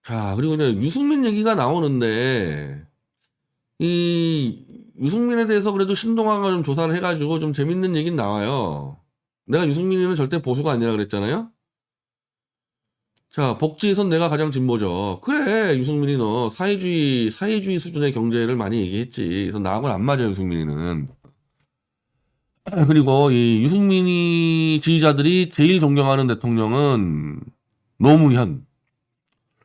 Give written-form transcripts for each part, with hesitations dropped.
자, 그리고 이제 유승민 얘기가 나오는데, 이 유승민에 대해서 그래도 신동아가 좀 조사를 해가지고 좀 재밌는 얘기는 나와요. 내가 유승민이는 절대 보수가 아니라 그랬잖아요? 자, 복지에선 내가 가장 진보죠. 그래, 유승민이 너 사회주의 수준의 경제를 많이 얘기했지. 그래서 나하고는 안 맞아, 유승민이는. 그리고 이 유승민이 지지자들이 제일 존경하는 대통령은 노무현.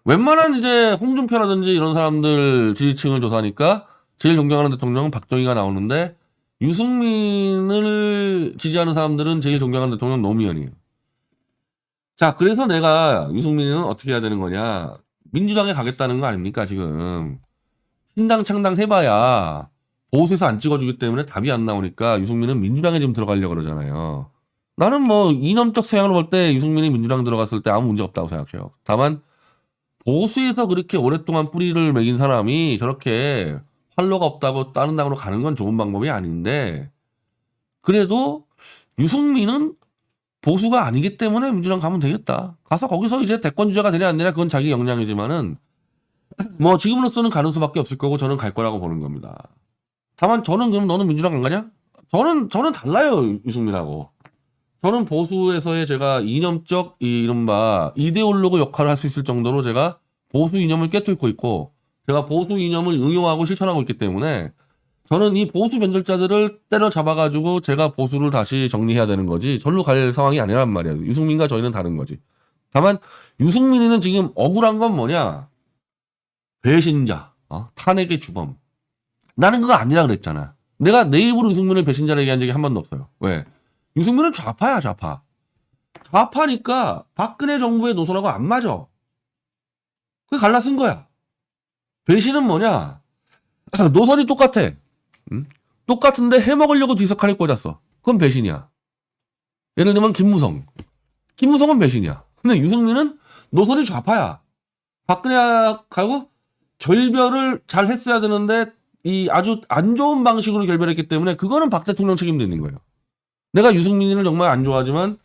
웬만한 이제 홍준표라든지 이런 사람들 지지층을 조사하니까 제일 존경하는 대통령은 박정희가 나오는데 유승민을 지지하는 사람들은 제일 존경하는 대통령은 노무현이에요. 자, 그래서 내가 유승민은 어떻게 해야 되는 거냐. 민주당에 가겠다는 거 아닙니까, 지금. 신당 창당 해봐야 보수에서 안 찍어주기 때문에 답이 안 나오니까 유승민은 민주당에 좀 들어가려고 그러잖아요. 나는 뭐 이념적 성향으로 볼 때 유승민이 민주당 들어갔을 때 아무 문제 없다고 생각해요. 다만 보수에서 그렇게 오랫동안 뿌리를 매긴 사람이 저렇게 활로가 없다고 다른 당으로 가는 건 좋은 방법이 아닌데 그래도 유승민은 보수가 아니기 때문에 민주당 가면 되겠다. 가서 거기서 이제 대권 주자가 되냐 안 되냐 그건 자기 역량이지만은 뭐 지금으로서는 가는 수밖에 없을 거고 저는 갈 거라고 보는 겁니다. 다만 저는 그럼 너는 민주당 안 가냐? 저는 달라요, 유승민하고. 저는 보수에서의 제가 이념적 이른바 이데올로그 역할을 할 수 있을 정도로 제가 보수 이념을 꿰뚫고 있고 제가 보수 이념을 응용하고 실천하고 있기 때문에 저는 이 보수 변절자들을 때려잡아가지고 제가 보수를 다시 정리해야 되는 거지 절로 갈 상황이 아니란 말이에요. 유승민과 저희는 다른 거지. 다만 유승민이는 지금 억울한 건 뭐냐? 배신자, 탄핵의 주범. 나는 그거 아니라 그랬잖아. 내가 내 입으로 유승민을 배신자라 얘기한 적이 한 번도 없어요. 왜? 유승민은 좌파야, 좌파. 좌파니까 박근혜 정부의 노선하고 안 맞아. 그게 갈라쓴 거야. 배신은 뭐냐? 노선이 똑같아. 응? 똑같은데 해먹으려고 뒤석칼을 꽂았어. 그건 배신이야. 예를 들면 김무성. 김무성은 배신이야. 근데 유승민은 노선이 좌파야. 박근혜하고 결별을 잘 했어야 되는데 이 아주 안 좋은 방식으로 결별했기 때문에 그거는 박 대통령 책임도 있는 거예요. 내가 유승민을 정말 안 좋아하지만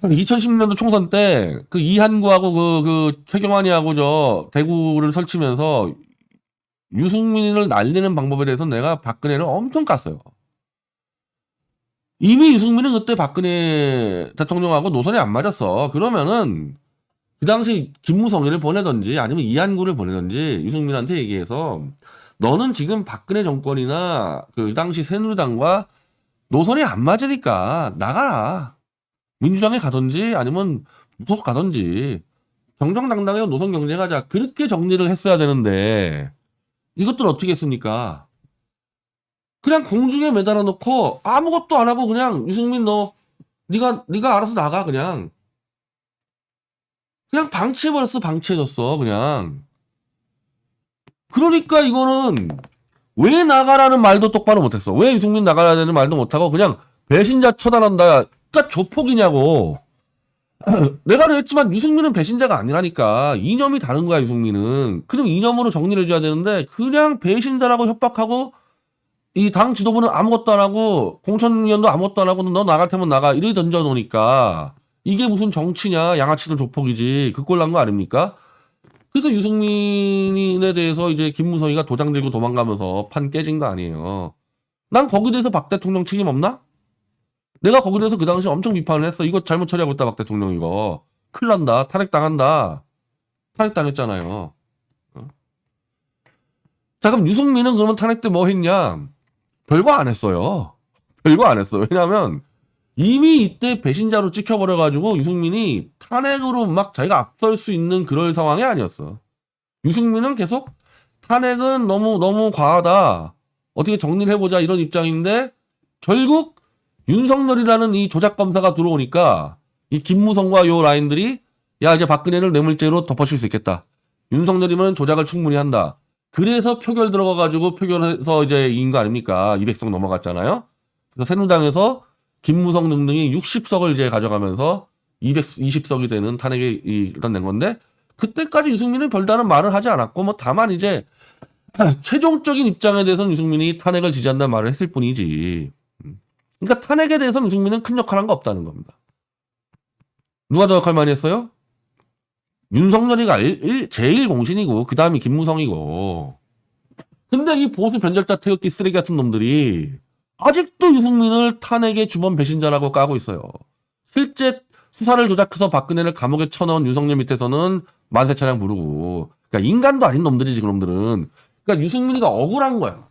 2010년도 총선 때 그 이한구하고 그 최경환이하고 저 대구를 설치면서 유승민을 날리는 방법에 대해서 내가 박근혜를 엄청 깠어요. 이미 유승민은 그때 박근혜 대통령하고 노선이 안 맞았어. 그러면은 그 당시 김무성이를 보내든지 아니면 이한구를 보내든지 유승민한테 얘기해서 너는 지금 박근혜 정권이나 그 당시 새누리당과 노선이 안 맞으니까 나가라. 민주당에 가든지 아니면 무소속 가든지 정정당당하게 노선 경쟁하자. 그렇게 정리를 했어야 되는데 이것들 어떻게 했습니까? 그냥 공중에 매달아 놓고 아무것도 안 하고 그냥 유승민 너 네가 알아서 나가 그냥 방치해버렸어. 방치해줬어 그냥. 그러니까 이거는 왜 나가라는 말도 똑바로 못했어. 왜 유승민 나가야 되는 말도 못하고 그냥 배신자 처단한다. 그러니까 조폭이냐고. 내가 그랬지만 유승민은 배신자가 아니라니까. 이념이 다른 거야 유승민은. 그럼 이념으로 정리를 해줘야 되는데 그냥 배신자라고 협박하고 이 당 지도부는 아무것도 안 하고 공천위원도 아무것도 안 하고 너 나갈 테면 나가 이렇게 던져놓으니까 이게 무슨 정치냐. 양아치들 조폭이지. 그 꼴 난 거 아닙니까? 그래서 유승민에 대해서 이제 김무성이가 도장 들고 도망가면서 판 깨진 거 아니에요. 난 거기에 대해서 박 대통령 책임 없나? 내가 거기에 대해서 그 당시 엄청 비판을 했어. 이거 잘못 처리하고 있다 박 대통령 이거. 큰일 난다. 탄핵당한다. 탄핵당했잖아요. 자 그럼 유승민은 그러면 탄핵 때 뭐 했냐? 별거 안 했어요. 별거 안 했어. 왜냐하면 이미 이때 배신자로 찍혀버려가지고 유승민이 탄핵으로 막 자기가 앞설 수 있는 그럴 상황이 아니었어. 유승민은 계속 탄핵은 너무 과하다. 어떻게 정리를 해보자 이런 입장인데 결국 윤석열이라는 이 조작 검사가 들어오니까 이 김무성과 요 라인들이 야 이제 박근혜를 뇌물죄로 덮어칠 수 있겠다. 윤석열이면 조작을 충분히 한다. 그래서 표결 들어가가지고 표결해서 이제 이긴 거 아닙니까? 200석 넘어갔잖아요. 그래서 새누리당에서 김무성 등등이 60석을 이제 가져가면서 220석이 되는 탄핵이 일단 낸 건데 그때까지 유승민은 별다른 말을 하지 않았고 뭐 다만 이제 최종적인 입장에 대해서는 유승민이 탄핵을 지지한다는 말을 했을 뿐이지. 그러니까 탄핵에 대해서는 유승민은 큰 역할 한 거 없다는 겁니다. 누가 더 역할 많이 했어요? 윤석열이가 제일 공신이고 그 다음이 김무성이고. 근데 이 보수 변절자 태극기 쓰레기 같은 놈들이 아직도 유승민을 탄핵의 주범 배신자라고 까고 있어요. 실제 수사를 조작해서 박근혜를 감옥에 쳐넣은 윤석열 밑에서는 만세 차량 부르고. 그러니까 인간도 아닌 놈들이지 그놈들은. 그러니까 유승민이가 억울한 거야.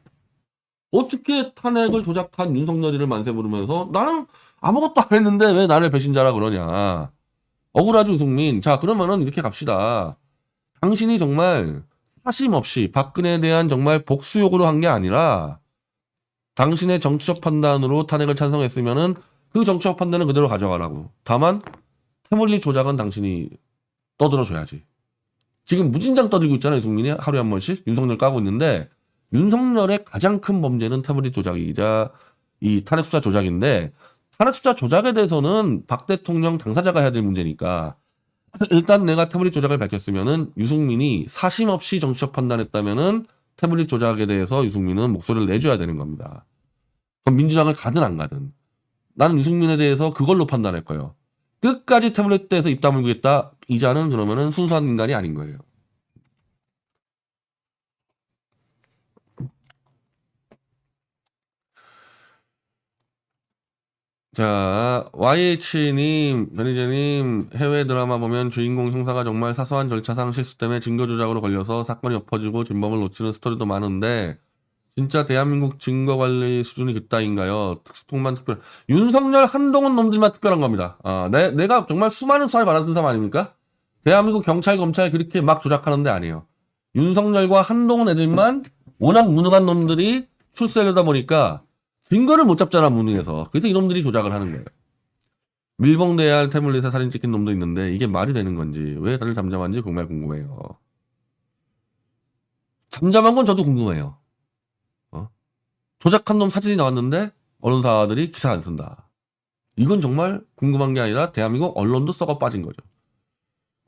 어떻게 탄핵을 조작한 윤석열이를 만세 부르면서 나는 아무것도 안 했는데 왜 나를 배신자라 그러냐. 억울하죠 유승민. 자 그러면은 이렇게 갑시다. 당신이 정말 사심 없이 박근혜에 대한 정말 복수욕으로 한 게 아니라 당신의 정치적 판단으로 탄핵을 찬성했으면은 그 정치적 판단은 그대로 가져가라고. 다만 태물리 조작은 당신이 떠들어줘야지. 지금 무진장 떠들고 있잖아요 유승민이. 하루에 한 번씩 윤석열 까고 있는데 윤석열의 가장 큰 범죄는 태물리 조작이자 이 탄핵 수사 조작인데 탄핵 수사 조작에 대해서는 박 대통령 당사자가 해야 될 문제니까 일단 내가 태블릿 조작을 밝혔으면은 유승민이 사심 없이 정치적 판단했다면은 태블릿 조작에 대해서 유승민은 목소리를 내줘야 되는 겁니다. 그럼 민주당을 가든 안 가든 나는 유승민에 대해서 그걸로 판단할 거예요. 끝까지 태블릿 대해서 입 다물고 있다. 이자는 그러면은 순수한 인간이 아닌 거예요. 자, YH님, 매니저님, 해외 드라마 보면 주인공 형사가 정말 사소한 절차상 실수 때문에 증거 조작으로 걸려서 사건이 엎어지고 진범을 놓치는 스토리도 많은데 진짜 대한민국 증거 관리 수준이 그따인가요? 특수통만 특별 윤석열 한동훈 놈들만 특별한 겁니다. 내가 정말 수많은 수사를 받았던 사람 아닙니까? 대한민국 경찰 검찰 그렇게 막 조작하는 데 아니에요. 윤석열과 한동훈 애들만 워낙 무능한 놈들이 출세하려다 보니까 증거를 못 잡잖아 무능해서. 그래서 이놈들이 조작을 하는 거예요. 밀봉돼야 태물릿에 사진 찍힌 놈도 있는데 이게 말이 되는 건지 왜 다들 잠잠한지 정말 궁금해요. 잠잠한 건 저도 궁금해요. 조작한 놈 사진이 나왔는데 언론사들이 기사 안 쓴다. 이건 정말 궁금한 게 아니라 대한민국 언론도 썩어 빠진 거죠.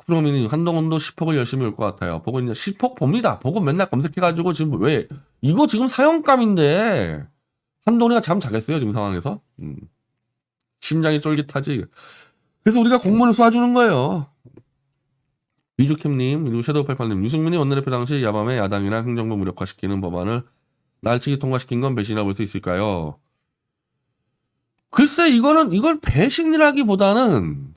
그러면 한동훈도 10폭을 열심히 올 것 같아요. 보고 있는 10폭 봅니다. 보고 맨날 검색해가지고 지금 왜 이거 지금 사형감인데 한동훈이가 잠 자겠어요 지금 상황에서? 심장이 쫄깃하지. 그래서 우리가 공무원을 쏴주는 거예요. 미주캠님 그리고 섀도우88님 유승민이 원내대표 당시 야밤에 야당이나 행정부 무력화시키는 법안을 날치기 통과시킨 건 배신이라 볼 수 있을까요? 글쎄 이걸 배신이라기보다는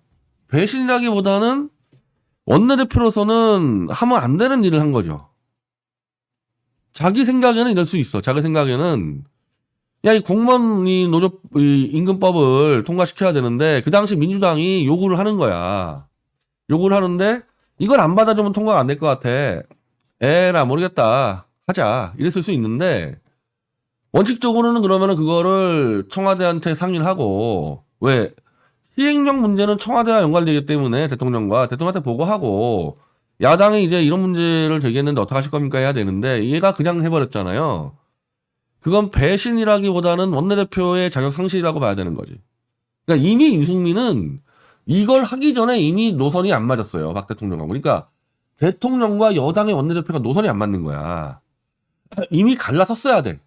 원내대표로서는 하면 안 되는 일을 한 거죠. 자기 생각에는 이럴 수 있어. 자기 생각에는 야, 이 공무원 이 임금법을 통과시켜야 되는데 그 당시 민주당이 요구를 하는 거야. 요구를 하는데 이걸 안 받아주면 통과가 안 될 것 같아. 에라 모르겠다. 하자. 이랬을 수 있는데 원칙적으로는 그러면은 그거를 청와대한테 상의를 하고 왜 시행령 문제는 청와대와 연관되기 때문에 대통령한테 보고하고 야당이 이제 이런 문제를 제기했는데 어떻게 하실 겁니까 해야 되는데 얘가 그냥 해버렸잖아요. 그건 배신이라기보다는 원내대표의 자격 상실이라고 봐야 되는 거지. 그러니까 이미 유승민은 이걸 하기 전에 이미 노선이 안 맞았어요. 박 대통령하고. 그러니까 대통령과 여당의 원내대표가 노선이 안 맞는 거야. 이미 갈라섰어야 돼.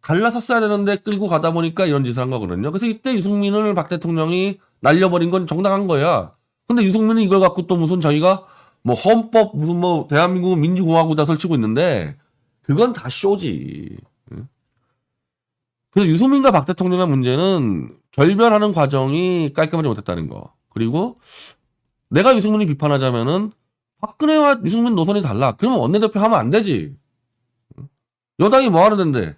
갈라섰어야 되는데 끌고 가다 보니까 이런 짓을 한 거거든요. 그래서 이때 유승민을 박 대통령이 날려버린 건 정당한 거야. 근데 유승민은 이걸 갖고 또 무슨 자기가 뭐 헌법 무슨 뭐 대한민국 민주공화국이다 설치고 있는데 그건 다 쇼지. 그래서 유승민과 박 대통령의 문제는 결별하는 과정이 깔끔하지 못했다는 거. 그리고 내가 유승민이 비판하자면은 박근혜와 유승민 노선이 달라. 그러면 원내대표 하면 안 되지. 여당이 뭐 하는 데인데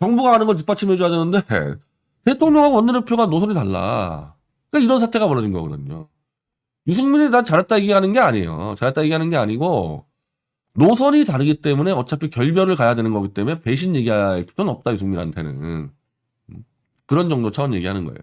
정부가 하는 걸 뒷받침해줘야 되는데 대통령하고 원내대표가 노선이 달라. 그러니까 이런 사태가 벌어진 거거든요. 유승민이 난 잘했다 얘기하는 게 아니에요. 잘했다 얘기하는 게 아니고 노선이 다르기 때문에 어차피 결별을 가야 되는 거기 때문에 배신 얘기할 필요는 없다 유승민한테는. 그런 정도 차원 얘기하는 거예요.